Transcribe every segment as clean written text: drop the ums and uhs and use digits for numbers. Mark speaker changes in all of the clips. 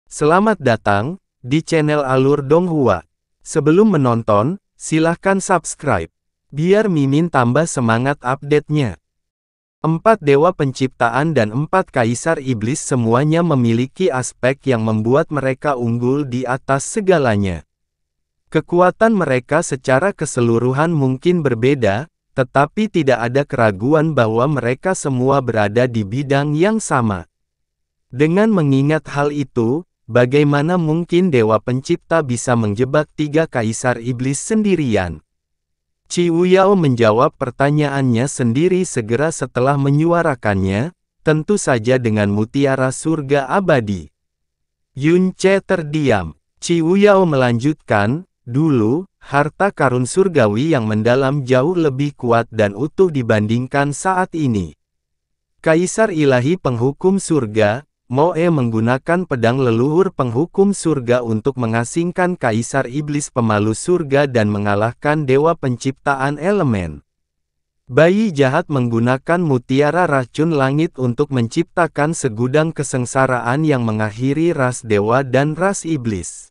Speaker 1: Selamat datang di channel Alur Donghua. Sebelum menonton, silahkan subscribe, biar Mimin tambah semangat update-nya. 4 dewa penciptaan dan 4 kaisar iblis semuanya memiliki aspek yang membuat mereka unggul di atas segalanya. Kekuatan mereka secara keseluruhan mungkin berbeda, tetapi tidak ada keraguan bahwa mereka semua berada di bidang yang sama. Dengan mengingat hal itu, bagaimana mungkin dewa pencipta bisa menjebak 3 kaisar iblis sendirian? Qi Wuyao menjawab pertanyaannya sendiri segera setelah menyuarakannya, tentu saja dengan mutiara surga abadi. Yun Ce terdiam. Qi Wuyao melanjutkan, dulu, harta karun surgawi yang mendalam jauh lebih kuat dan utuh dibandingkan saat ini. Kaisar ilahi penghukum surga, Moe menggunakan pedang leluhur penghukum surga untuk mengasingkan kaisar iblis pemalu surga dan mengalahkan dewa penciptaan elemen. Bayi jahat menggunakan mutiara racun langit untuk menciptakan segudang kesengsaraan yang mengakhiri ras dewa dan ras iblis.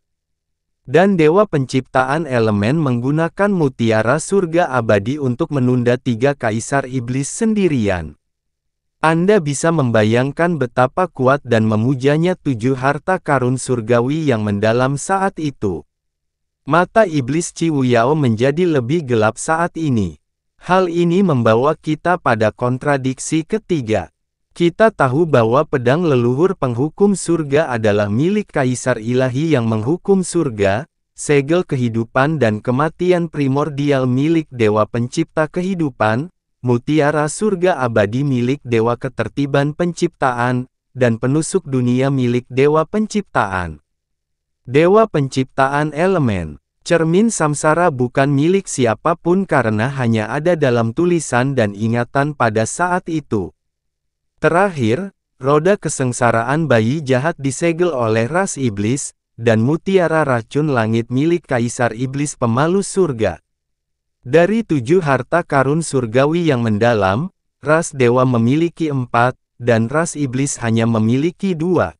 Speaker 1: Dan dewa penciptaan elemen menggunakan mutiara surga abadi untuk menunda 3 kaisar iblis sendirian. Anda bisa membayangkan betapa kuat dan memujanya 7 harta karun surgawi yang mendalam saat itu. Mata iblis Qi Wuyao menjadi lebih gelap saat ini. Hal ini membawa kita pada kontradiksi ketiga. Kita tahu bahwa pedang leluhur penghukum surga adalah milik kaisar ilahi yang menghukum surga, segel kehidupan dan kematian primordial milik dewa pencipta kehidupan, mutiara surga abadi milik dewa ketertiban penciptaan, dan penusuk dunia milik dewa penciptaan. Dewa penciptaan elemen, cermin samsara bukan milik siapapun karena hanya ada dalam tulisan dan ingatan pada saat itu. Terakhir, roda kesengsaraan bayi jahat disegel oleh ras iblis, dan mutiara racun langit milik kaisar iblis pemalu surga. Dari 7 harta karun surgawi yang mendalam, ras dewa memiliki 4, dan ras iblis hanya memiliki 2.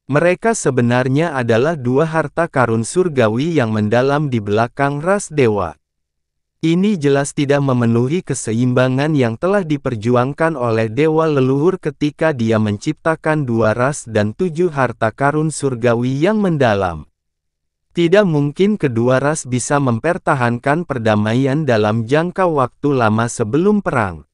Speaker 1: Mereka sebenarnya adalah 2 harta karun surgawi yang mendalam di belakang ras dewa. Ini jelas tidak memenuhi keseimbangan yang telah diperjuangkan oleh dewa leluhur ketika dia menciptakan 2 ras dan 7 harta karun surgawi yang mendalam. Tidak mungkin kedua ras bisa mempertahankan perdamaian dalam jangka waktu lama sebelum perang.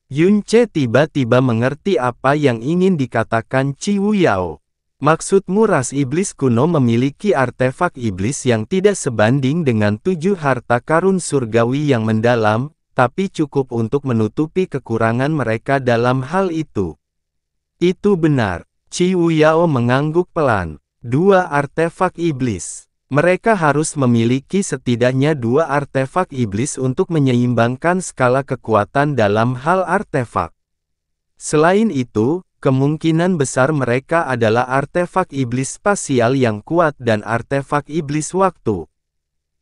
Speaker 1: Yun Ce tiba-tiba mengerti apa yang ingin dikatakan Qi Wuyao. Maksudmu ras iblis kuno memiliki artefak iblis yang tidak sebanding dengan 7 harta karun surgawi yang mendalam, tapi cukup untuk menutupi kekurangan mereka dalam hal itu. Itu benar. Qi Wuyao mengangguk pelan. 2 artefak iblis. Mereka harus memiliki setidaknya 2 artefak iblis untuk menyeimbangkan skala kekuatan dalam hal artefak. Selain itu, kemungkinan besar mereka adalah artefak iblis spasial yang kuat dan artefak iblis waktu.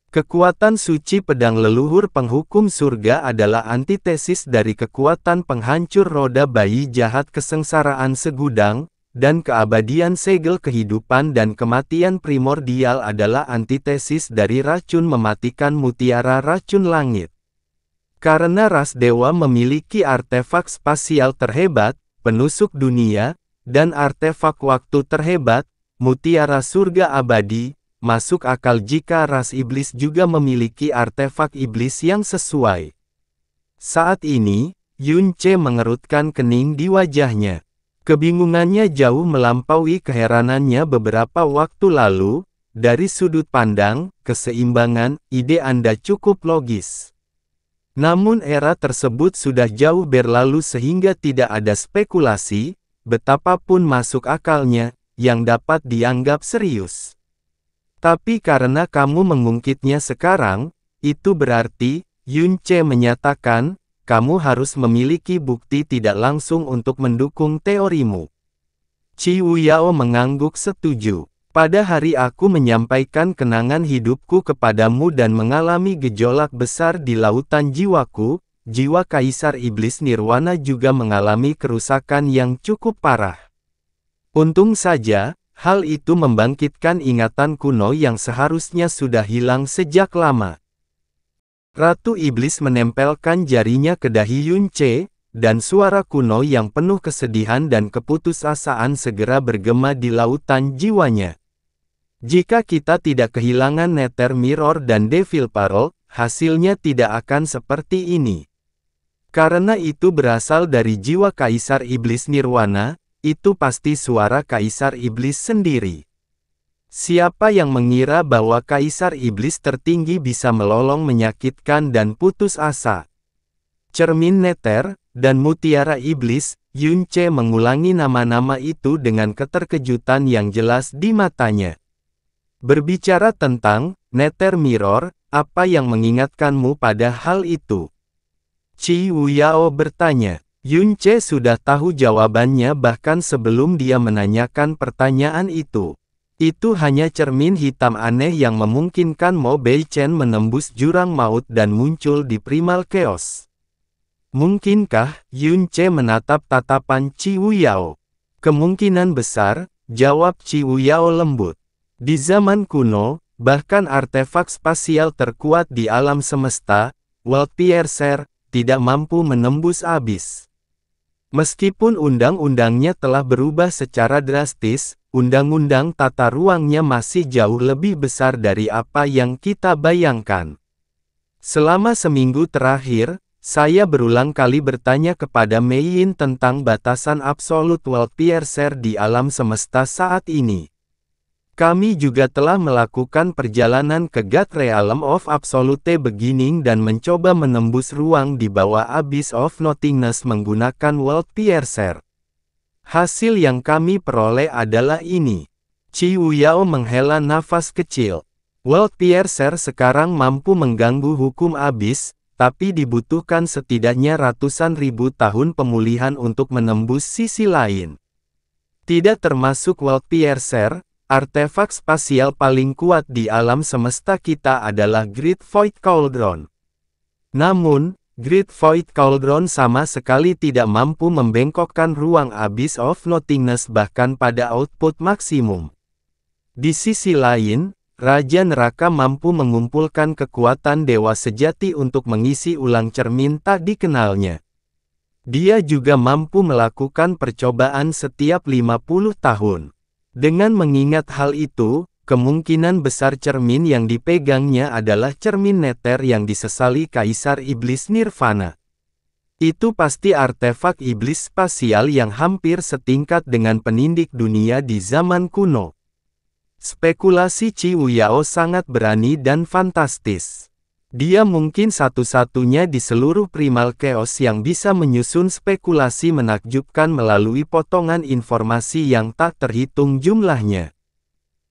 Speaker 1: Kekuatan suci pedang leluhur penghukum surga adalah antitesis dari kekuatan penghancur roda bayi jahat kesengsaraan segudang, dan keabadian segel kehidupan dan kematian primordial adalah antitesis dari racun mematikan mutiara racun langit. Karena ras dewa memiliki artefak spasial terhebat, penusuk dunia, dan artefak waktu terhebat, mutiara surga abadi, masuk akal jika ras iblis juga memiliki artefak iblis yang sesuai. Saat ini, Yun Ce mengerutkan kening di wajahnya. Kebingungannya jauh melampaui keheranannya beberapa waktu lalu. Dari sudut pandang keseimbangan, ide Anda cukup logis. Namun era tersebut sudah jauh berlalu sehingga tidak ada spekulasi, betapapun masuk akalnya, yang dapat dianggap serius. Tapi karena kamu mengungkitnya sekarang, itu berarti, Yun Ce menyatakan, kamu harus memiliki bukti tidak langsung untuk mendukung teorimu. Qi Wuyao mengangguk setuju. Pada hari aku menyampaikan kenangan hidupku kepadamu dan mengalami gejolak besar di lautan jiwaku, jiwa kaisar iblis nirwana juga mengalami kerusakan yang cukup parah. Untung saja, hal itu membangkitkan ingatan kuno yang seharusnya sudah hilang sejak lama. Ratu Iblis menempelkan jarinya ke dahi Yunce, dan suara kuno yang penuh kesedihan dan keputusasaan segera bergema di lautan jiwanya. Jika kita tidak kehilangan Nether Mirror dan Devil Pearl, hasilnya tidak akan seperti ini. Karena itu berasal dari jiwa Kaisar Iblis Nirwana, itu pasti suara Kaisar Iblis sendiri. Siapa yang mengira bahwa Kaisar Iblis tertinggi bisa melolong menyakitkan dan putus asa? Cermin Nether dan Mutiara Iblis, Yunce mengulangi nama-nama itu dengan keterkejutan yang jelas di matanya. Berbicara tentang Nether Mirror, apa yang mengingatkanmu pada hal itu? Qi Wuyao bertanya. Yunce sudah tahu jawabannya bahkan sebelum dia menanyakan pertanyaan itu. Itu hanya cermin hitam aneh yang memungkinkan Mo Beichen menembus jurang maut dan muncul di Primal Chaos. Mungkinkah? Yunce menatap tatapan Qi Wuyao. Kemungkinan besar, jawab Qi Wuyao lembut. Di zaman kuno, bahkan artefak spasial terkuat di alam semesta, World Piercer, tidak mampu menembus abyss. Meskipun undang-undangnya telah berubah secara drastis, undang-undang tata ruangnya masih jauh lebih besar dari apa yang kita bayangkan. Selama seminggu terakhir, saya berulang kali bertanya kepada Mei Yin tentang batasan absolut World Piercer di alam semesta saat ini. Kami juga telah melakukan perjalanan ke God Realm of Absolute Beginning dan mencoba menembus ruang di bawah Abyss of Nothingness menggunakan World Piercer. Hasil yang kami peroleh adalah ini. Qi Wuyao menghela nafas kecil. World Piercer sekarang mampu mengganggu hukum Abyss, tapi dibutuhkan setidaknya ratusan ribu tahun pemulihan untuk menembus sisi lain. Tidak termasuk World Piercer, artefak spasial paling kuat di alam semesta kita adalah Great Void Cauldron. Namun, Great Void Cauldron sama sekali tidak mampu membengkokkan ruang Abyss of Nothingness bahkan pada output maksimum. Di sisi lain, Raja Neraka mampu mengumpulkan kekuatan dewa sejati untuk mengisi ulang cermin tak dikenalnya. Dia juga mampu melakukan percobaan setiap 50 tahun. Dengan mengingat hal itu, kemungkinan besar cermin yang dipegangnya adalah cermin Nether yang disesali Kaisar Iblis Nirvana. Itu pasti artefak iblis spasial yang hampir setingkat dengan penindik dunia di zaman kuno. Spekulasi Qi Wuyao sangat berani dan fantastis. Dia mungkin satu-satunya di seluruh Primal Chaos yang bisa menyusun spekulasi menakjubkan melalui potongan informasi yang tak terhitung jumlahnya.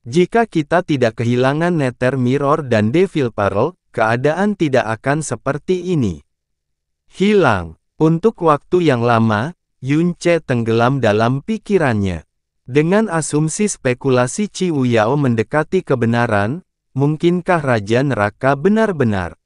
Speaker 1: Jika kita tidak kehilangan Nether Mirror dan Devil Pearl, keadaan tidak akan seperti ini. Hilang. Untuk waktu yang lama, Yunce tenggelam dalam pikirannya. Dengan asumsi spekulasi Qi Wuyao mendekati kebenaran, mungkinkah Raja Neraka benar-benar?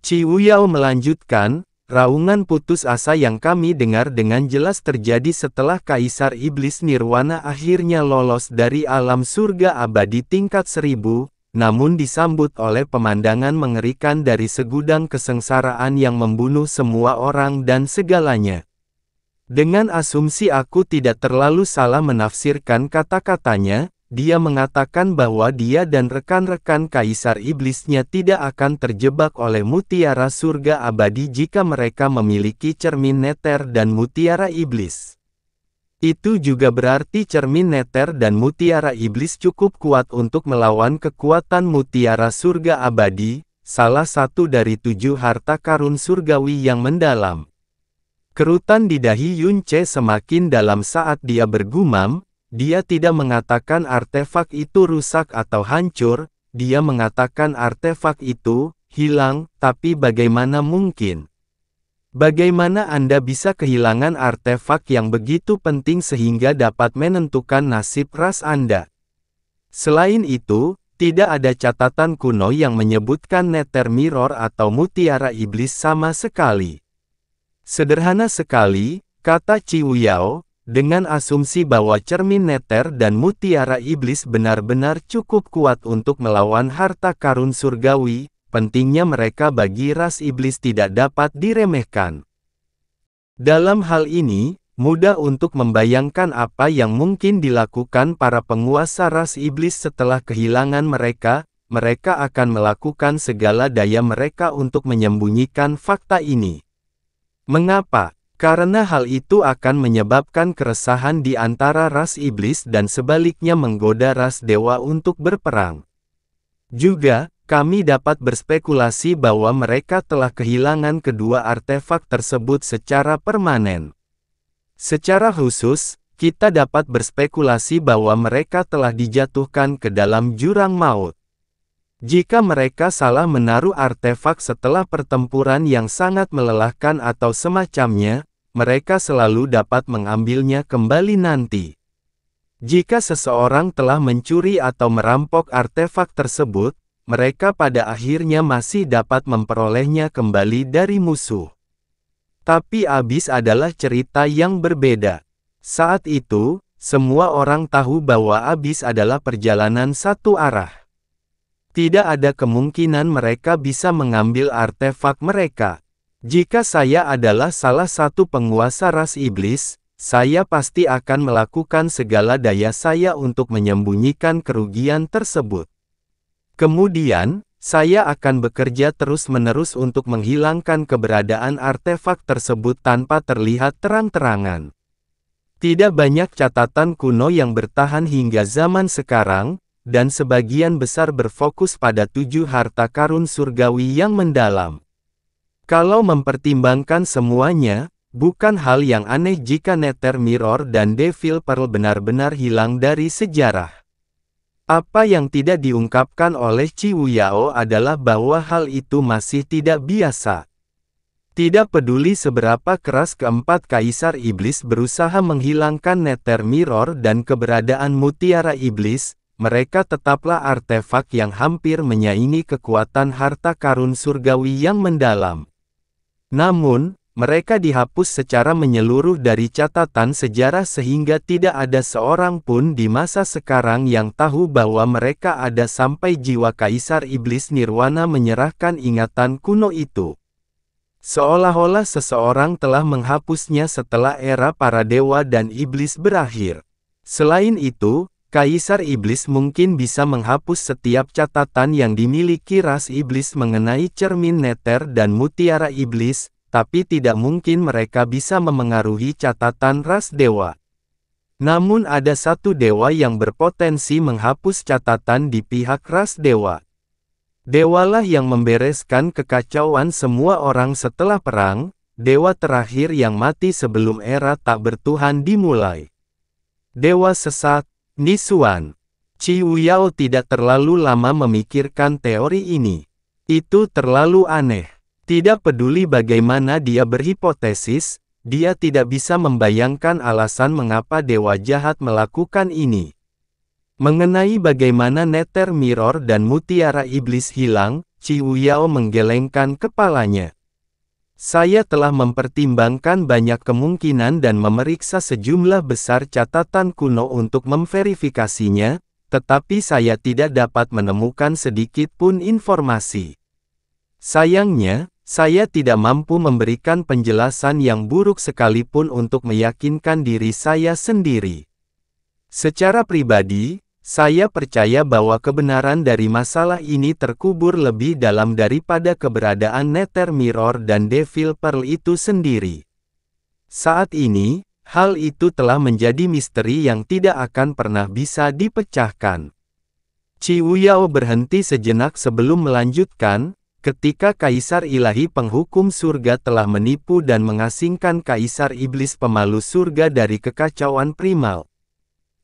Speaker 1: Qi Wuyao melanjutkan, raungan putus asa yang kami dengar dengan jelas terjadi setelah Kaisar Iblis Nirwana akhirnya lolos dari alam surga abadi tingkat 1000, namun disambut oleh pemandangan mengerikan dari segudang kesengsaraan yang membunuh semua orang dan segalanya. Dengan asumsi aku tidak terlalu salah menafsirkan kata-katanya, dia mengatakan bahwa dia dan rekan-rekan Kaisar Iblisnya tidak akan terjebak oleh mutiara surga abadi jika mereka memiliki cermin Nether dan mutiara iblis. Itu juga berarti cermin Nether dan mutiara iblis cukup kuat untuk melawan kekuatan mutiara surga abadi, salah satu dari 7 harta karun surgawi yang mendalam. Kerutan di dahi Yunce semakin dalam saat dia bergumam. Dia tidak mengatakan artefak itu rusak atau hancur, dia mengatakan artefak itu hilang, tapi bagaimana mungkin? Bagaimana Anda bisa kehilangan artefak yang begitu penting sehingga dapat menentukan nasib ras Anda? Selain itu, tidak ada catatan kuno yang menyebutkan Nether Mirror atau mutiara iblis sama sekali. Sederhana sekali, kata Qi Wuyao, dengan asumsi bahwa cermin Nether dan mutiara iblis benar-benar cukup kuat untuk melawan harta karun surgawi, pentingnya mereka bagi ras iblis tidak dapat diremehkan. Dalam hal ini, mudah untuk membayangkan apa yang mungkin dilakukan para penguasa ras iblis setelah kehilangan mereka. Mereka akan melakukan segala daya mereka untuk menyembunyikan fakta ini. Mengapa? Karena hal itu akan menyebabkan keresahan di antara ras iblis dan sebaliknya menggoda ras dewa untuk berperang. Juga, kami dapat berspekulasi bahwa mereka telah kehilangan kedua artefak tersebut secara permanen. Secara khusus, kita dapat berspekulasi bahwa mereka telah dijatuhkan ke dalam jurang maut. Jika mereka salah menaruh artefak setelah pertempuran yang sangat melelahkan atau semacamnya, mereka selalu dapat mengambilnya kembali nanti. Jika seseorang telah mencuri atau merampok artefak tersebut, mereka pada akhirnya masih dapat memperolehnya kembali dari musuh. Tapi Abyss adalah cerita yang berbeda. Saat itu, semua orang tahu bahwa Abyss adalah perjalanan satu arah. Tidak ada kemungkinan mereka bisa mengambil artefak mereka. Jika saya adalah salah satu penguasa ras iblis, saya pasti akan melakukan segala daya saya untuk menyembunyikan kerugian tersebut. Kemudian, saya akan bekerja terus-menerus untuk menghilangkan keberadaan artefak tersebut tanpa terlihat terang-terangan. Tidak banyak catatan kuno yang bertahan hingga zaman sekarang, dan sebagian besar berfokus pada 7 harta karun surgawi yang mendalam. Kalau mempertimbangkan semuanya, bukan hal yang aneh jika Nether Mirror dan Devil Pearl benar-benar hilang dari sejarah. Apa yang tidak diungkapkan oleh Qiwu Yao adalah bahwa hal itu masih tidak biasa. Tidak peduli seberapa keras keempat kaisar iblis berusaha menghilangkan Nether Mirror dan keberadaan mutiara iblis, mereka tetaplah artefak yang hampir menyaingi kekuatan harta karun surgawi yang mendalam. Namun, mereka dihapus secara menyeluruh dari catatan sejarah sehingga tidak ada seorang pun di masa sekarang yang tahu bahwa mereka ada sampai jiwa kaisar iblis nirwana menyerahkan ingatan kuno itu. Seolah-olah seseorang telah menghapusnya setelah era para dewa dan iblis berakhir. Selain itu, Kaisar Iblis mungkin bisa menghapus setiap catatan yang dimiliki ras iblis mengenai cermin Nether dan mutiara iblis, tapi tidak mungkin mereka bisa memengaruhi catatan ras dewa. Namun ada satu dewa yang berpotensi menghapus catatan di pihak ras dewa. Dewalah yang membereskan kekacauan semua orang setelah perang, dewa terakhir yang mati sebelum era tak bertuhan dimulai. Dewa sesat, Nisuan. Qiwu Yao tidak terlalu lama memikirkan teori ini. Itu terlalu aneh. Tidak peduli bagaimana dia berhipotesis, dia tidak bisa membayangkan alasan mengapa dewa jahat melakukan ini. Mengenai bagaimana Nether Mirror dan mutiara iblis hilang, Qiwu Yao menggelengkan kepalanya. Saya telah mempertimbangkan banyak kemungkinan dan memeriksa sejumlah besar catatan kuno untuk memverifikasinya, tetapi saya tidak dapat menemukan sedikit pun informasi. Sayangnya, saya tidak mampu memberikan penjelasan yang buruk sekalipun untuk meyakinkan diri saya sendiri. Secara pribadi, saya percaya bahwa kebenaran dari masalah ini terkubur lebih dalam daripada keberadaan Nether Mirror dan Devil Pearl itu sendiri. Saat ini, hal itu telah menjadi misteri yang tidak akan pernah bisa dipecahkan. Qiwu Yao berhenti sejenak sebelum melanjutkan, ketika Kaisar Ilahi Penghukum Surga telah menipu dan mengasingkan Kaisar Iblis Pemalu Surga dari kekacauan primal.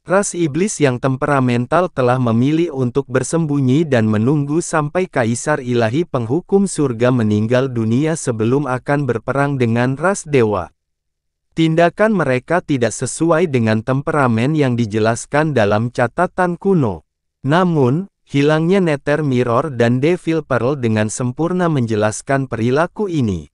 Speaker 1: Ras iblis yang temperamental telah memilih untuk bersembunyi dan menunggu sampai Kaisar Ilahi Penghukum Surga meninggal dunia sebelum akan berperang dengan ras dewa. Tindakan mereka tidak sesuai dengan temperamen yang dijelaskan dalam catatan kuno. Namun, hilangnya Nether Mirror dan Devil Pearl dengan sempurna menjelaskan perilaku ini.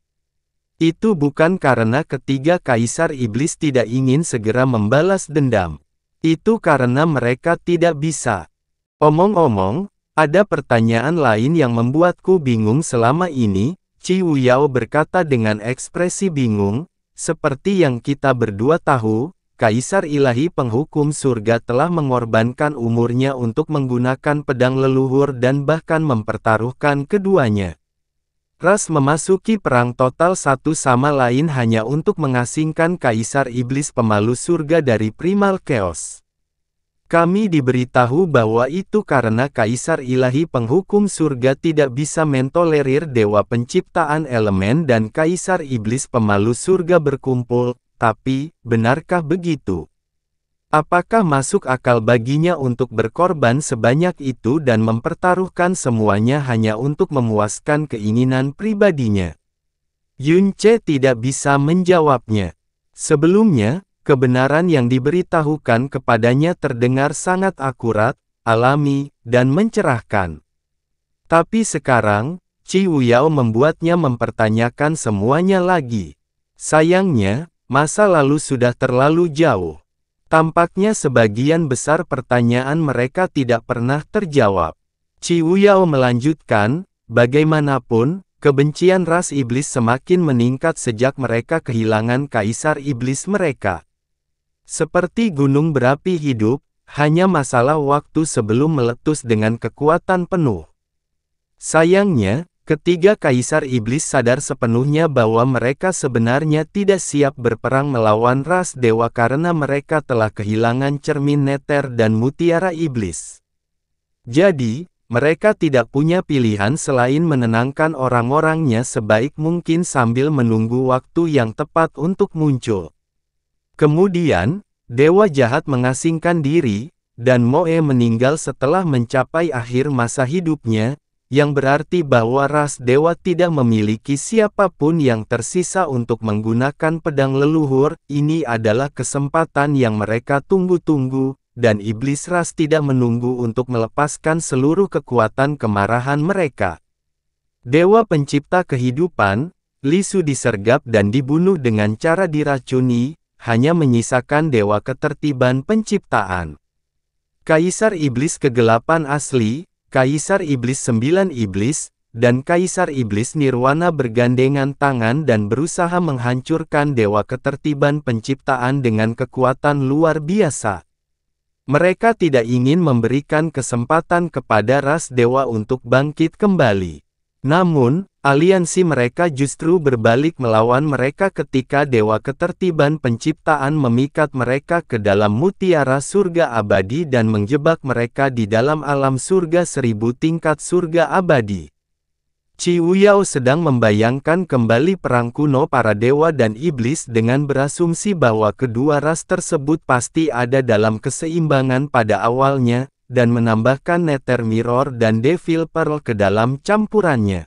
Speaker 1: Itu bukan karena ketiga kaisar iblis tidak ingin segera membalas dendam. Itu karena mereka tidak bisa. Omong-omong, ada pertanyaan lain yang membuatku bingung selama ini, Qi Wuyao berkata dengan ekspresi bingung, seperti yang kita berdua tahu, Kaisar Ilahi Penghukum Surga telah mengorbankan umurnya untuk menggunakan pedang leluhur dan bahkan mempertaruhkan keduanya. Ras memasuki perang total satu sama lain hanya untuk mengasingkan Kaisar Iblis Pemalu Surga dari Primal Chaos. Kami diberitahu bahwa itu karena Kaisar Ilahi Penghukum Surga tidak bisa mentolerir Dewa Penciptaan Elemen dan Kaisar Iblis Pemalu Surga berkumpul. Tapi, benarkah begitu? Apakah masuk akal baginya untuk berkorban sebanyak itu dan mempertaruhkan semuanya hanya untuk memuaskan keinginan pribadinya? Yun Ce tidak bisa menjawabnya. Sebelumnya, kebenaran yang diberitahukan kepadanya terdengar sangat akurat, alami, dan mencerahkan. Tapi sekarang, Qi Wuyao membuatnya mempertanyakan semuanya lagi. Sayangnya, masa lalu sudah terlalu jauh. Tampaknya sebagian besar pertanyaan mereka tidak pernah terjawab. Qi Wuyao melanjutkan, bagaimanapun, kebencian ras iblis semakin meningkat sejak mereka kehilangan kaisar iblis mereka. Seperti gunung berapi hidup, hanya masalah waktu sebelum meletus dengan kekuatan penuh. Sayangnya, ketiga kaisar iblis sadar sepenuhnya bahwa mereka sebenarnya tidak siap berperang melawan ras dewa karena mereka telah kehilangan cermin neter dan mutiara iblis. Jadi, mereka tidak punya pilihan selain menenangkan orang-orangnya sebaik mungkin sambil menunggu waktu yang tepat untuk muncul. Kemudian, dewa jahat mengasingkan diri, dan Moe meninggal setelah mencapai akhir masa hidupnya, yang berarti bahwa ras dewa tidak memiliki siapapun yang tersisa untuk menggunakan pedang leluhur. Ini adalah kesempatan yang mereka tunggu-tunggu, dan iblis ras tidak menunggu untuk melepaskan seluruh kekuatan kemarahan mereka. Dewa pencipta kehidupan, Li Su disergap dan dibunuh dengan cara diracuni, hanya menyisakan dewa ketertiban penciptaan. Kaisar Iblis Kegelapan Asli, Kaisar Iblis 9 Iblis, dan Kaisar Iblis Nirwana bergandengan tangan dan berusaha menghancurkan Dewa Ketertiban Penciptaan dengan kekuatan luar biasa. Mereka tidak ingin memberikan kesempatan kepada ras dewa untuk bangkit kembali. Namun, aliansi mereka justru berbalik melawan mereka ketika Dewa Ketertiban Penciptaan memikat mereka ke dalam mutiara surga abadi dan menjebak mereka di dalam alam surga 1000 tingkat surga abadi. Qi Wuyao sedang membayangkan kembali perang kuno para dewa dan iblis dengan berasumsi bahwa kedua ras tersebut pasti ada dalam keseimbangan pada awalnya, dan menambahkan Nether Mirror dan Devil Pearl ke dalam campurannya.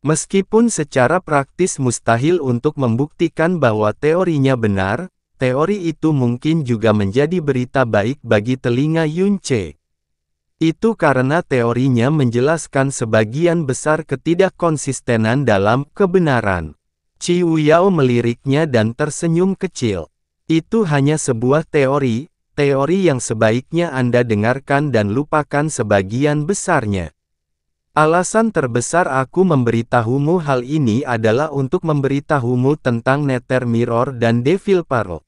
Speaker 1: Meskipun secara praktis mustahil untuk membuktikan bahwa teorinya benar, teori itu mungkin juga menjadi berita baik bagi telinga Yun Ce. Itu karena teorinya menjelaskan sebagian besar ketidakkonsistenan dalam kebenaran. Qi Wuyao meliriknya dan tersenyum kecil. Itu hanya sebuah teori yang sebaiknya Anda dengarkan dan lupakan sebagian besarnya. Alasan terbesar aku memberitahumu hal ini adalah untuk memberitahumu tentang Nether Mirror dan Devil Pearl.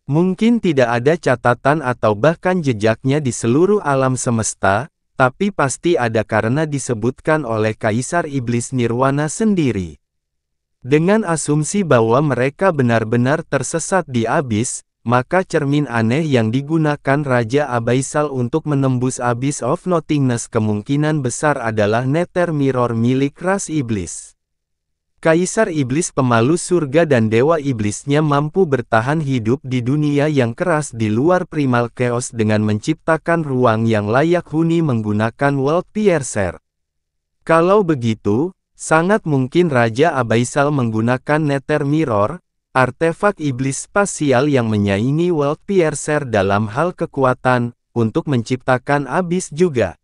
Speaker 1: Mungkin tidak ada catatan atau bahkan jejaknya di seluruh alam semesta, tapi pasti ada karena disebutkan oleh Kaisar Iblis Nirwana sendiri. Dengan asumsi bahwa mereka benar-benar tersesat di abis, maka cermin aneh yang digunakan Raja Abyssal untuk menembus Abyss of Nothingness kemungkinan besar adalah Nether Mirror milik ras iblis. Kaisar Iblis Pemalu Surga dan Dewa Iblisnya mampu bertahan hidup di dunia yang keras di luar Primal Chaos dengan menciptakan ruang yang layak huni menggunakan World Piercer. Kalau begitu, sangat mungkin Raja Abyssal menggunakan Nether Mirror, artefak iblis spasial yang menyaingi World Piercer dalam hal kekuatan, untuk menciptakan Abyss juga.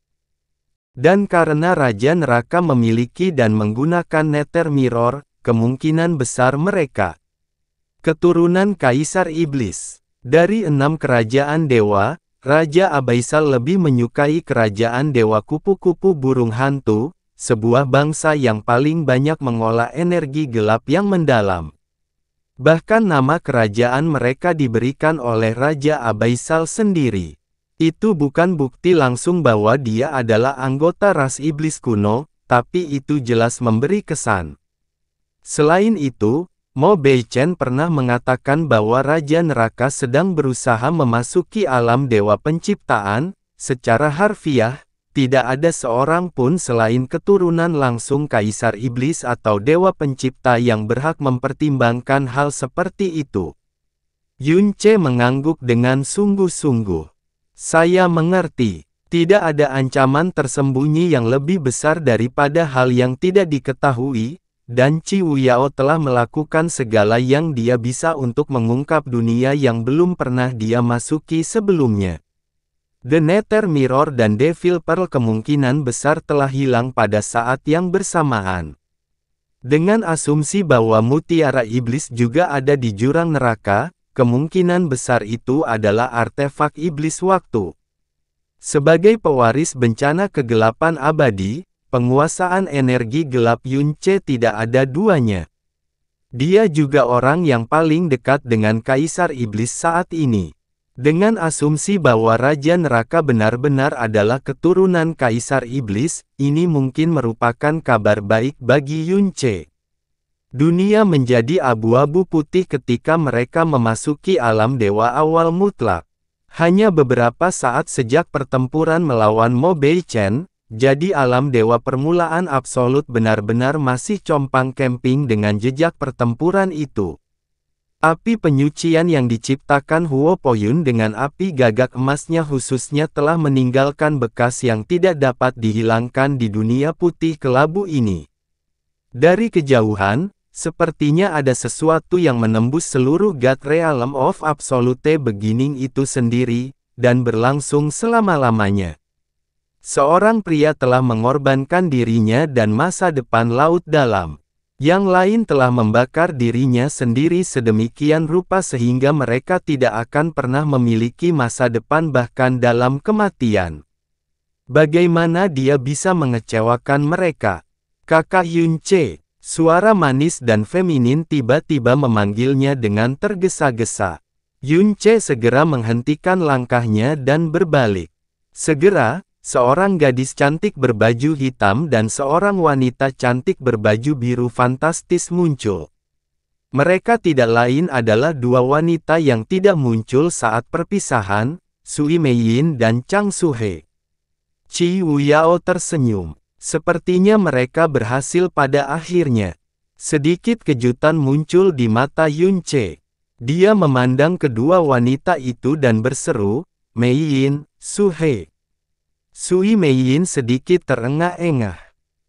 Speaker 1: Dan karena Raja Neraka memiliki dan menggunakan Nether Mirror, kemungkinan besar mereka keturunan Kaisar Iblis. Dari 6 kerajaan dewa, Raja Abaisal lebih menyukai kerajaan dewa kupu-kupu burung hantu, sebuah bangsa yang paling banyak mengolah energi gelap yang mendalam. Bahkan nama kerajaan mereka diberikan oleh Raja Abaisal sendiri. Itu bukan bukti langsung bahwa dia adalah anggota ras iblis kuno, tapi itu jelas memberi kesan. Selain itu, Mo Beichen pernah mengatakan bahwa Raja Neraka sedang berusaha memasuki alam dewa penciptaan. Secara harfiah, tidak ada seorang pun selain keturunan langsung Kaisar Iblis atau Dewa Pencipta yang berhak mempertimbangkan hal seperti itu. Yun Ce mengangguk dengan sungguh-sungguh. Saya mengerti, tidak ada ancaman tersembunyi yang lebih besar daripada hal yang tidak diketahui, dan Qi Wuyao telah melakukan segala yang dia bisa untuk mengungkap dunia yang belum pernah dia masuki sebelumnya. The Nether Mirror dan Devil Pearl kemungkinan besar telah hilang pada saat yang bersamaan. Dengan asumsi bahwa mutiara iblis juga ada di jurang neraka, kemungkinan besar itu adalah artefak iblis waktu. Sebagai pewaris bencana kegelapan abadi, penguasaan energi gelap Yun Ce tidak ada duanya. Dia juga orang yang paling dekat dengan Kaisar Iblis saat ini. Dengan asumsi bahwa Raja Neraka benar-benar adalah keturunan Kaisar Iblis, ini mungkin merupakan kabar baik bagi Yun Ce. Dunia menjadi abu-abu putih ketika mereka memasuki alam dewa awal mutlak. Hanya beberapa saat sejak pertempuran melawan Mo Beichen, jadi alam dewa permulaan absolut benar-benar masih compang-camping dengan jejak pertempuran itu. Api penyucian yang diciptakan Huo Poyun dengan api gagak emasnya khususnya telah meninggalkan bekas yang tidak dapat dihilangkan di dunia putih kelabu ini. Dari kejauhan, sepertinya ada sesuatu yang menembus seluruh God Realm of Absolute Beginning itu sendiri, dan berlangsung selama-lamanya. Seorang pria telah mengorbankan dirinya dan masa depan laut dalam. Yang lain telah membakar dirinya sendiri sedemikian rupa sehingga mereka tidak akan pernah memiliki masa depan bahkan dalam kematian. Bagaimana dia bisa mengecewakan mereka? Kakak Yun Ce, suara manis dan feminin tiba-tiba memanggilnya dengan tergesa-gesa. Yun Ce segera menghentikan langkahnya dan berbalik. Segera, seorang gadis cantik berbaju hitam dan seorang wanita cantik berbaju biru fantastis muncul. Mereka tidak lain adalah dua wanita yang tidak muncul saat perpisahan, Sui Meiyin dan Chang Suhe. Qi Wuyao tersenyum. Sepertinya mereka berhasil pada akhirnya. Sedikit kejutan muncul di mata Yun Ce. Dia memandang kedua wanita itu dan berseru, "Meiyin, Suhe." Sui Meiyin sedikit terengah-engah.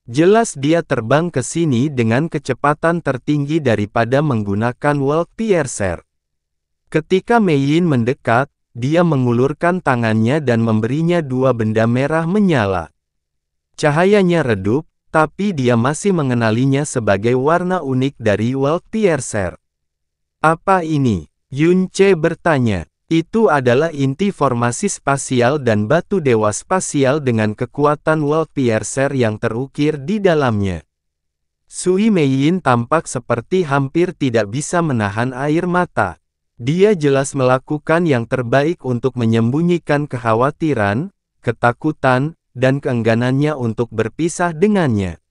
Speaker 1: Jelas dia terbang ke sini dengan kecepatan tertinggi daripada menggunakan World Piercer. Ketika Meiyin mendekat, dia mengulurkan tangannya dan memberinya dua benda merah menyala. Cahayanya redup, tapi dia masih mengenalinya sebagai warna unik dari World Piercer. Apa ini? Yun Ce bertanya. Itu adalah inti formasi spasial dan batu dewa spasial dengan kekuatan World Piercer yang terukir di dalamnya. Sui Meiyin tampak seperti hampir tidak bisa menahan air mata. Dia jelas melakukan yang terbaik untuk menyembunyikan kekhawatiran, ketakutan, dan keengganannya untuk berpisah dengannya.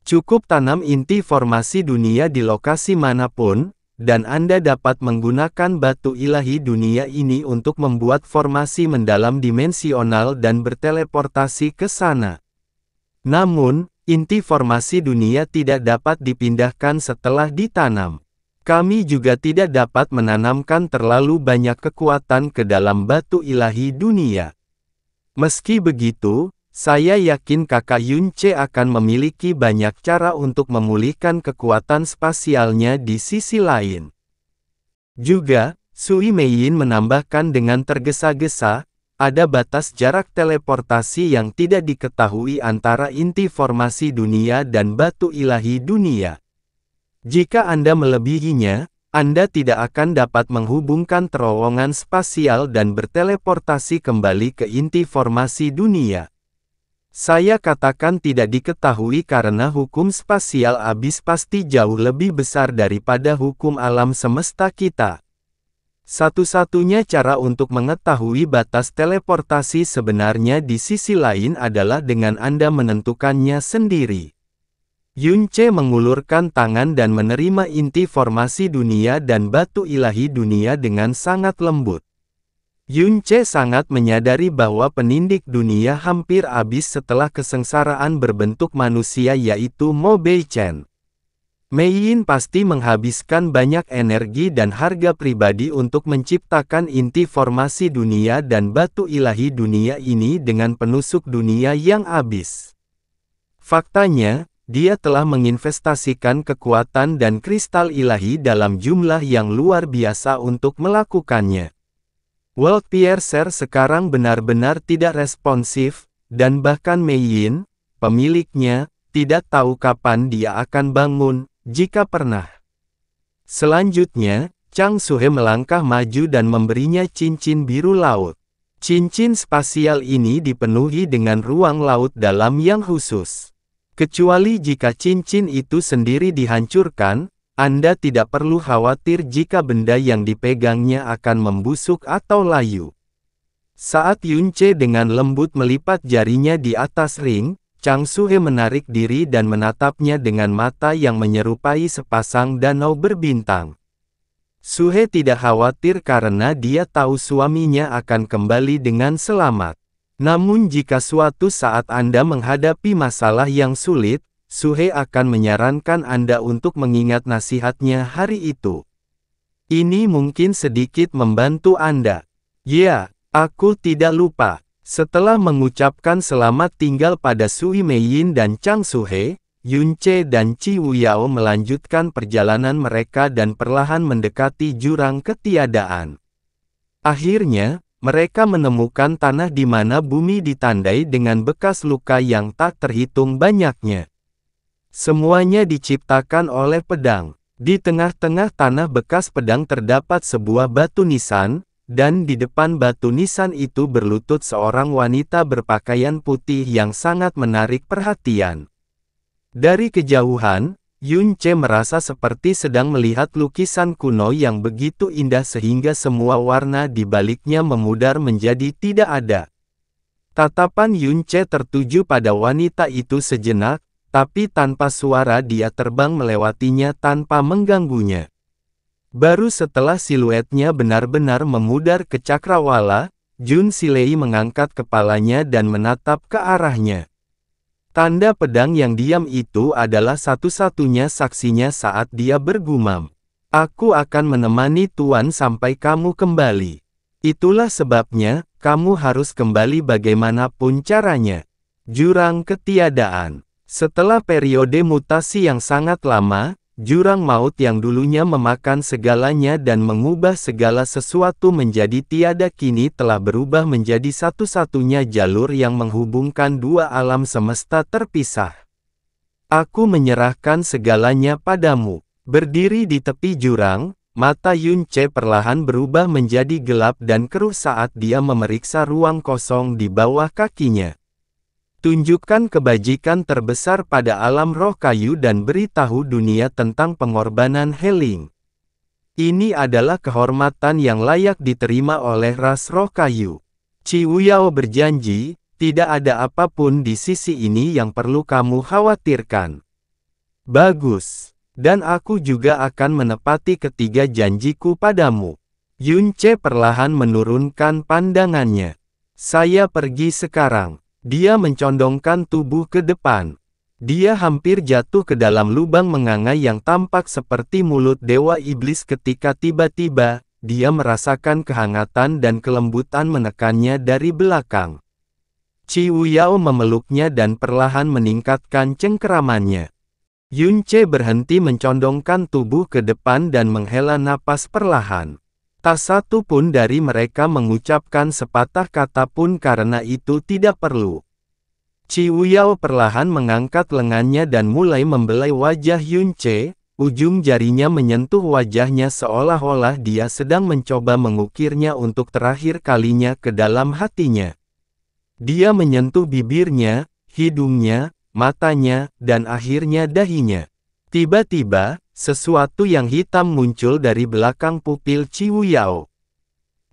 Speaker 1: Cukup tanam inti formasi dunia di lokasi manapun, dan Anda dapat menggunakan batu ilahi dunia ini untuk membuat formasi mendalam dimensional dan berteleportasi ke sana. Namun, inti formasi dunia tidak dapat dipindahkan setelah ditanam. Kami juga tidak dapat menanamkan terlalu banyak kekuatan ke dalam batu ilahi dunia. Meski begitu, saya yakin kakak Yun Ce akan memiliki banyak cara untuk memulihkan kekuatan spasialnya di sisi lain. Juga, Sui Meiyin menambahkan dengan tergesa-gesa, ada batas jarak teleportasi yang tidak diketahui antara inti formasi dunia dan batu ilahi dunia. Jika Anda melebihinya, Anda tidak akan dapat menghubungkan terowongan spasial dan berteleportasi kembali ke inti formasi dunia. Saya katakan tidak diketahui karena hukum spasial abis pasti jauh lebih besar daripada hukum alam semesta kita. Satu-satunya cara untuk mengetahui batas teleportasi sebenarnya di sisi lain adalah dengan Anda menentukannya sendiri. Yunce mengulurkan tangan dan menerima inti formasi dunia dan batu ilahi dunia dengan sangat lembut. Yunce sangat menyadari bahwa penindik dunia hampir habis setelah kesengsaraan berbentuk manusia yaitu Mo Beichen. Mei Yin pasti menghabiskan banyak energi dan harga pribadi untuk menciptakan inti formasi dunia dan batu ilahi dunia ini dengan penusuk dunia yang habis. Faktanya, dia telah menginvestasikan kekuatan dan kristal ilahi dalam jumlah yang luar biasa untuk melakukannya. World Piercer sekarang benar-benar tidak responsif, dan bahkan Mei Yin, pemiliknya, tidak tahu kapan dia akan bangun, jika pernah. Selanjutnya, Chang Suhe melangkah maju dan memberinya cincin biru laut. Cincin spasial ini dipenuhi dengan ruang laut dalam yang khusus. Kecuali jika cincin itu sendiri dihancurkan, Anda tidak perlu khawatir jika benda yang dipegangnya akan membusuk atau layu. Saat Yunce dengan lembut melipat jarinya di atas ring, Chang Suhe menarik diri dan menatapnya dengan mata yang menyerupai sepasang danau berbintang. Suhe tidak khawatir karena dia tahu suaminya akan kembali dengan selamat. Namun jika suatu saat Anda menghadapi masalah yang sulit, Suhe akan menyarankan Anda untuk mengingat nasihatnya hari itu. Ini mungkin sedikit membantu Anda. Ya, aku tidak lupa. Setelah mengucapkan selamat tinggal pada Sui Meiyin dan Chang Suhe, Yunce dan Qi Wuyao melanjutkan perjalanan mereka dan perlahan mendekati jurang ketiadaan. Akhirnya, mereka menemukan tanah di mana bumi ditandai dengan bekas luka yang tak terhitung banyaknya. Semuanya diciptakan oleh pedang. Di tengah-tengah tanah bekas pedang terdapat sebuah batu nisan, dan di depan batu nisan itu berlutut seorang wanita berpakaian putih yang sangat menarik perhatian. Dari kejauhan, Yunce merasa seperti sedang melihat lukisan kuno yang begitu indah sehingga semua warna di baliknya memudar menjadi tidak ada. Tatapan Yunce tertuju pada wanita itu sejenak, tapi tanpa suara dia terbang melewatinya tanpa mengganggunya. Baru setelah siluetnya benar-benar memudar ke cakrawala, Jun Silei mengangkat kepalanya dan menatap ke arahnya. Tanda pedang yang diam itu adalah satu-satunya saksinya saat dia bergumam. Aku akan menemani Tuan sampai kamu kembali. Itulah sebabnya, kamu harus kembali bagaimanapun caranya. Jurang ketiadaan. Setelah periode mutasi yang sangat lama, jurang maut yang dulunya memakan segalanya dan mengubah segala sesuatu menjadi tiada kini telah berubah menjadi satu-satunya jalur yang menghubungkan dua alam semesta terpisah. Aku menyerahkan segalanya padamu. Berdiri di tepi jurang, mata Yunce perlahan berubah menjadi gelap dan keruh saat dia memeriksa ruang kosong di bawah kakinya. Tunjukkan kebajikan terbesar pada alam roh kayu dan beritahu dunia tentang pengorbanan Heling. Ini adalah kehormatan yang layak diterima oleh ras roh kayu. Qi Wuyao berjanji, tidak ada apapun di sisi ini yang perlu kamu khawatirkan. Bagus. Dan aku juga akan menepati ketiga janjiku padamu. Yunce perlahan menurunkan pandangannya. Saya pergi sekarang. Dia mencondongkan tubuh ke depan. Dia hampir jatuh ke dalam lubang menganga yang tampak seperti mulut dewa iblis ketika tiba-tiba, dia merasakan kehangatan dan kelembutan menekannya dari belakang. Qi Wuyao memeluknya dan perlahan meningkatkan cengkeramannya. Yunce berhenti mencondongkan tubuh ke depan dan menghela napas perlahan. Tak satu pun dari mereka mengucapkan sepatah kata pun karena itu tidak perlu. Qi Wuyao perlahan mengangkat lengannya dan mulai membelai wajah Yunce, ujung jarinya menyentuh wajahnya seolah-olah dia sedang mencoba mengukirnya untuk terakhir kalinya ke dalam hatinya. Dia menyentuh bibirnya, hidungnya, matanya, dan akhirnya dahinya. Tiba-tiba, sesuatu yang hitam muncul dari belakang pupil Qiwu Yao.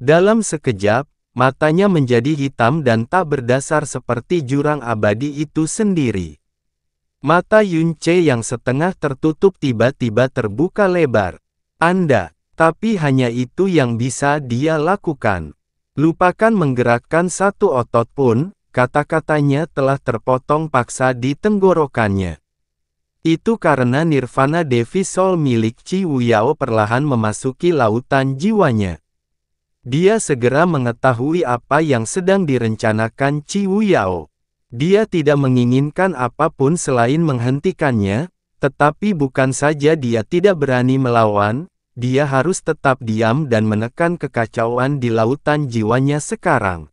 Speaker 1: Dalam sekejap, matanya menjadi hitam dan tak berdasar seperti jurang abadi itu sendiri. Mata Yunce yang setengah tertutup tiba-tiba terbuka lebar. Anda, tapi hanya itu yang bisa dia lakukan. Lupakan menggerakkan satu otot pun, kata-katanya telah terpotong paksa di tenggorokannya. Itu karena Nirvana Devi Soul milik Qiwu Yao perlahan memasuki lautan jiwanya. Dia segera mengetahui apa yang sedang direncanakan Qiwu Yao. Dia tidak menginginkan apapun selain menghentikannya, tetapi bukan saja dia tidak berani melawan, dia harus tetap diam dan menekan kekacauan di lautan jiwanya sekarang.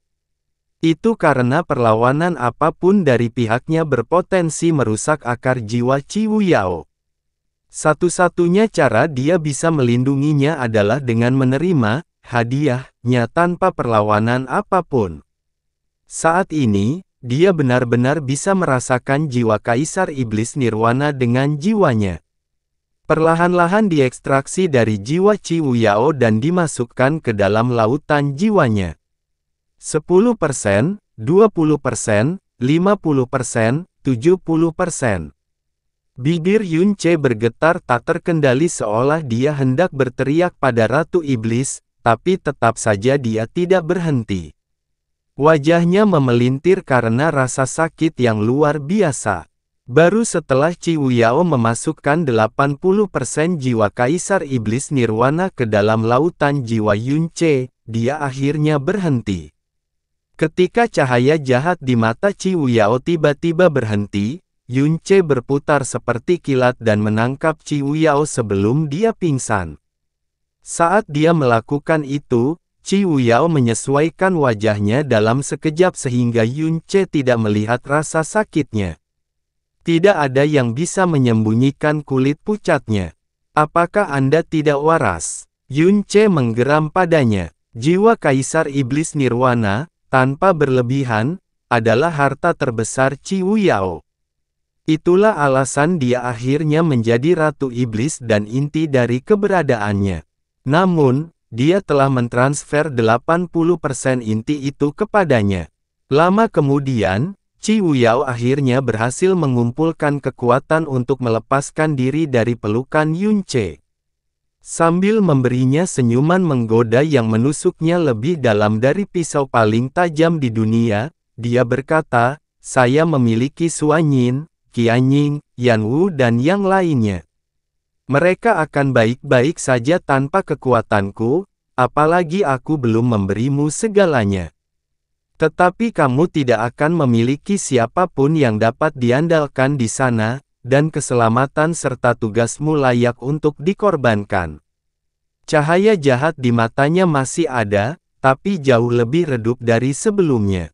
Speaker 1: Itu karena perlawanan apapun dari pihaknya berpotensi merusak akar jiwa Qiwu Yao. Satu-satunya cara dia bisa melindunginya adalah dengan menerima hadiahnya tanpa perlawanan apapun. Saat ini, dia benar-benar bisa merasakan jiwa Kaisar Iblis Nirwana dengan jiwanya. Perlahan-lahan diekstraksi dari jiwa Qiwu Yao dan dimasukkan ke dalam lautan jiwanya. 10%, 20%, 50%, 70%. Bibir Yunce bergetar tak terkendali seolah dia hendak berteriak pada Ratu Iblis, tapi tetap saja dia tidak berhenti. Wajahnya memelintir karena rasa sakit yang luar biasa. Baru setelah Qiwu Yao memasukkan 80% jiwa Kaisar Iblis Nirwana ke dalam lautan jiwa Yunce, dia akhirnya berhenti. Ketika cahaya jahat di mata Qiwu Yao tiba-tiba berhenti, Yunce berputar seperti kilat dan menangkap Qiwu Yao sebelum dia pingsan. Saat dia melakukan itu, Qiwu Yao menyesuaikan wajahnya dalam sekejap sehingga Yunce tidak melihat rasa sakitnya. Tidak ada yang bisa menyembunyikan kulit pucatnya. Apakah Anda tidak waras? Yunce menggeram padanya. Jiwa Kaisar Iblis Nirwana, tanpa berlebihan, adalah harta terbesar Qiwu Yao. Itulah alasan dia akhirnya menjadi Ratu Iblis dan inti dari keberadaannya. Namun, dia telah mentransfer 80% inti itu kepadanya. Lama kemudian, Qiwu Yao akhirnya berhasil mengumpulkan kekuatan untuk melepaskan diri dari pelukan Yunce. Sambil memberinya senyuman menggoda yang menusuknya lebih dalam dari pisau paling tajam di dunia, dia berkata, "Saya memiliki Suanyin, Qianying, Yanwu dan yang lainnya. Mereka akan baik-baik saja tanpa kekuatanku, apalagi aku belum memberimu segalanya. Tetapi kamu tidak akan memiliki siapapun yang dapat diandalkan di sana, dan keselamatan serta tugasmu layak untuk dikorbankan." Cahaya jahat di matanya masih ada, tapi jauh lebih redup dari sebelumnya.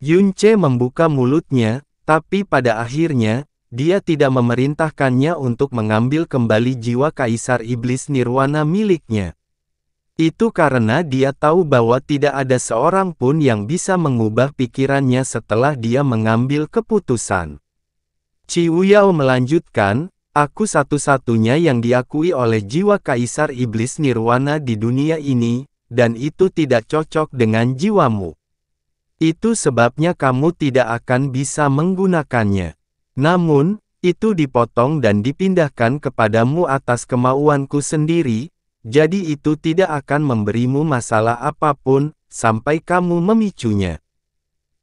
Speaker 1: Yunce membuka mulutnya, tapi pada akhirnya, dia tidak memerintahkannya untuk mengambil kembali jiwa Kaisar Iblis Nirwana miliknya. Itu karena dia tahu bahwa tidak ada seorang pun yang bisa mengubah pikirannya setelah dia mengambil keputusan. Qiwu Yao melanjutkan, "Aku satu-satunya yang diakui oleh jiwa Kaisar Iblis Nirwana di dunia ini, dan itu tidak cocok dengan jiwamu. Itu sebabnya kamu tidak akan bisa menggunakannya. Namun, itu dipotong dan dipindahkan kepadamu atas kemauanku sendiri, jadi itu tidak akan memberimu masalah apapun, sampai kamu memicunya."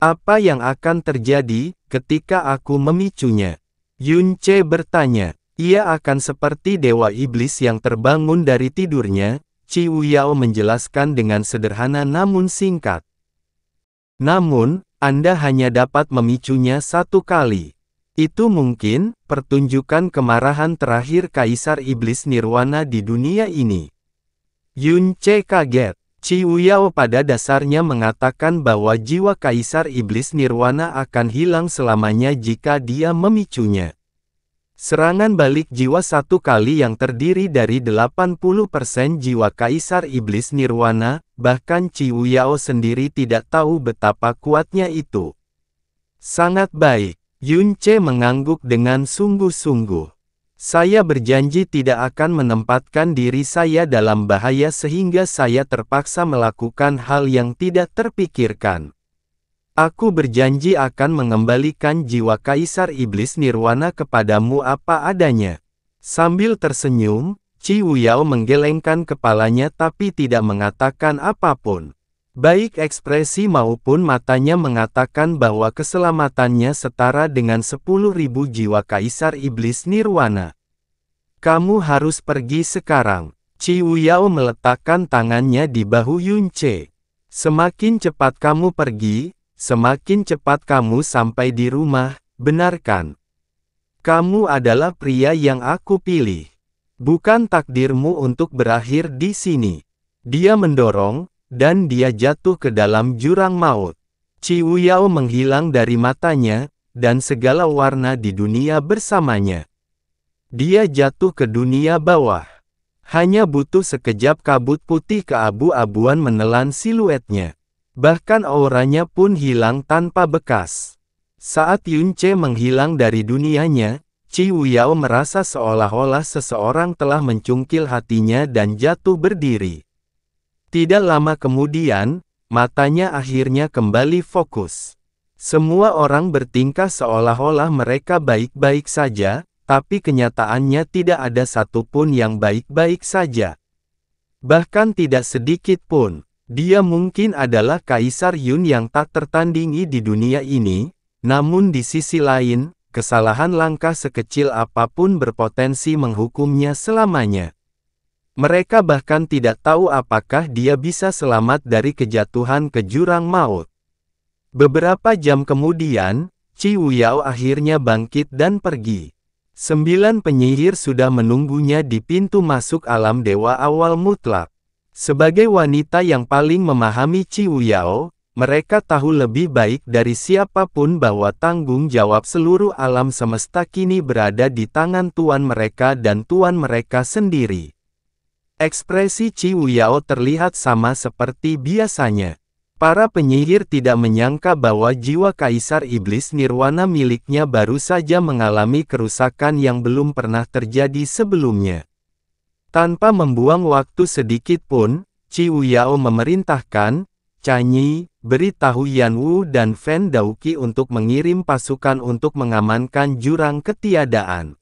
Speaker 1: "Apa yang akan terjadi, ketika aku memicunya?" Yunce bertanya. "Ia akan seperti Dewa Iblis yang terbangun dari tidurnya," Qiwu Yao menjelaskan dengan sederhana namun singkat. "Namun, Anda hanya dapat memicunya satu kali. Itu mungkin pertunjukan kemarahan terakhir Kaisar Iblis Nirwana di dunia ini." Yunce kaget. Qiwu Yao pada dasarnya mengatakan bahwa jiwa Kaisar Iblis Nirwana akan hilang selamanya jika dia memicunya. Serangan balik jiwa satu kali yang terdiri dari 80% jiwa Kaisar Iblis Nirwana, bahkan Qiu Yao sendiri tidak tahu betapa kuatnya itu. Sangat baik, Yun Ce mengangguk dengan sungguh-sungguh. Saya berjanji tidak akan menempatkan diri saya dalam bahaya sehingga saya terpaksa melakukan hal yang tidak terpikirkan. Aku berjanji akan mengembalikan jiwa Kaisar Iblis Nirwana kepadamu apa adanya. Sambil tersenyum, Qiu Yao menggelengkan kepalanya tapi tidak mengatakan apapun. Baik ekspresi maupun matanya mengatakan bahwa keselamatannya setara dengan 10.000 jiwa Kaisar Iblis Nirwana. Kamu harus pergi sekarang. Qiu Yao meletakkan tangannya di bahu Yun Ce. Semakin cepat kamu pergi, semakin cepat kamu sampai di rumah, benarkan? Kamu adalah pria yang aku pilih. Bukan takdirmu untuk berakhir di sini. Dia mendorong, dan dia jatuh ke dalam jurang maut. Qiu Yao menghilang dari matanya, dan segala warna di dunia bersamanya. Dia jatuh ke dunia bawah. Hanya butuh sekejap kabut putih keabu-abuan menelan siluetnya. Bahkan auranya pun hilang tanpa bekas. Saat Yun Ce menghilang dari dunianya, Qiu Yao merasa seolah-olah seseorang telah mencungkil hatinya dan jatuh berdiri. Tidak lama kemudian, matanya akhirnya kembali fokus. Semua orang bertingkah seolah-olah mereka baik-baik saja, tapi kenyataannya tidak ada satupun yang baik-baik saja. Bahkan tidak sedikit pun. Dia mungkin adalah Kaisar Yun yang tak tertandingi di dunia ini, namun di sisi lain, kesalahan langkah sekecil apapun berpotensi menghukumnya selamanya. Mereka bahkan tidak tahu apakah dia bisa selamat dari kejatuhan ke jurang maut. Beberapa jam kemudian, Qiu Yao akhirnya bangkit dan pergi. 9 penyihir sudah menunggunya di pintu masuk alam dewa awal mutlak. Sebagai wanita yang paling memahami Qiu Yao, mereka tahu lebih baik dari siapapun bahwa tanggung jawab seluruh alam semesta kini berada di tangan tuan mereka dan tuan mereka sendiri. Ekspresi Qiu Yao terlihat sama seperti biasanya. Para penyihir tidak menyangka bahwa jiwa Kaisar Iblis Nirwana miliknya baru saja mengalami kerusakan yang belum pernah terjadi sebelumnya. Tanpa membuang waktu sedikit pun, Qiu Yao memerintahkan, Canyi, beritahu Yan Wu dan Fen Daoqi untuk mengirim pasukan untuk mengamankan jurang ketiadaan.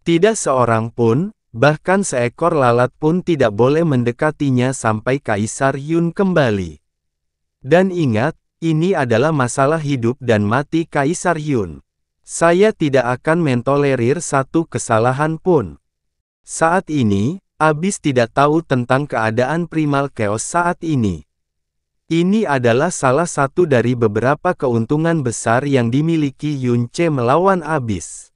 Speaker 1: Tidak seorang pun, bahkan seekor lalat pun tidak boleh mendekatinya sampai Kaisar Yun kembali. Dan ingat, ini adalah masalah hidup dan mati Kaisar Yun. Saya tidak akan mentolerir satu kesalahan pun. Saat ini, Abyss tidak tahu tentang keadaan Primal Chaos saat ini. Ini adalah salah satu dari beberapa keuntungan besar yang dimiliki Yun Ce melawan Abyss.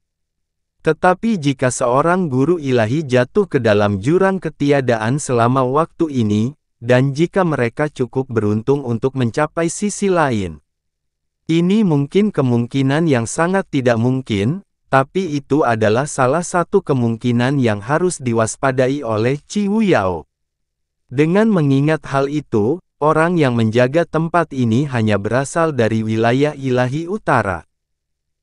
Speaker 1: Tetapi jika seorang guru ilahi jatuh ke dalam jurang ketiadaan selama waktu ini, dan jika mereka cukup beruntung untuk mencapai sisi lain, ini mungkin kemungkinan yang sangat tidak mungkin. Tapi itu adalah salah satu kemungkinan yang harus diwaspadai oleh Qiu Yao. Dengan mengingat hal itu, orang yang menjaga tempat ini hanya berasal dari wilayah ilahi utara.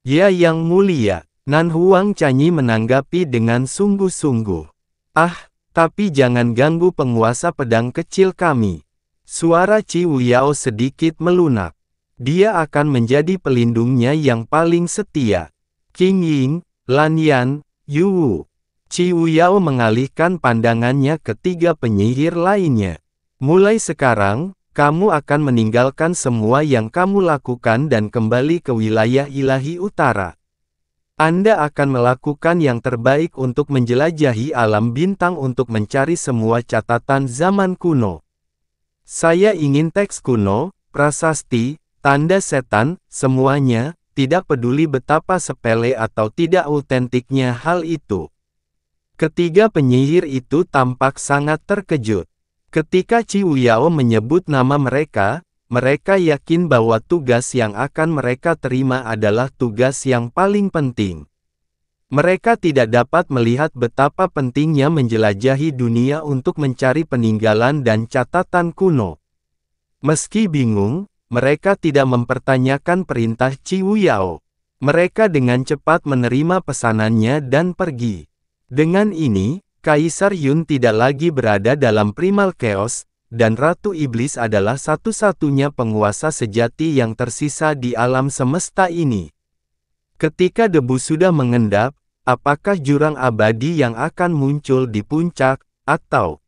Speaker 1: Ya yang mulia, Nan Huang Canyi menanggapi dengan sungguh-sungguh. Ah, tapi jangan ganggu penguasa pedang kecil kami. Suara Qiu Yao sedikit melunak. Dia akan menjadi pelindungnya yang paling setia. Qing Ying, Lan Yan, Yu Wu. Qiu Yao mengalihkan pandangannya ke 3 penyihir lainnya. Mulai sekarang, kamu akan meninggalkan semua yang kamu lakukan dan kembali ke wilayah ilahi utara. Anda akan melakukan yang terbaik untuk menjelajahi alam bintang untuk mencari semua catatan zaman kuno. Saya ingin teks kuno, prasasti, tanda setan, semuanya. Tidak peduli betapa sepele atau tidak autentiknya hal itu. Ketiga penyihir itu tampak sangat terkejut. Ketika Qiu Yao menyebut nama mereka, mereka yakin bahwa tugas yang akan mereka terima adalah tugas yang paling penting. Mereka tidak dapat melihat betapa pentingnya menjelajahi dunia untuk mencari peninggalan dan catatan kuno. Meski bingung, mereka tidak mempertanyakan perintah Ciwu Yao. Mereka dengan cepat menerima pesanannya dan pergi. Dengan ini, Kaisar Yun tidak lagi berada dalam primal chaos, dan Ratu Iblis adalah satu-satunya penguasa sejati yang tersisa di alam semesta ini. Ketika debu sudah mengendap, apakah jurang abadi yang akan muncul di puncak, atau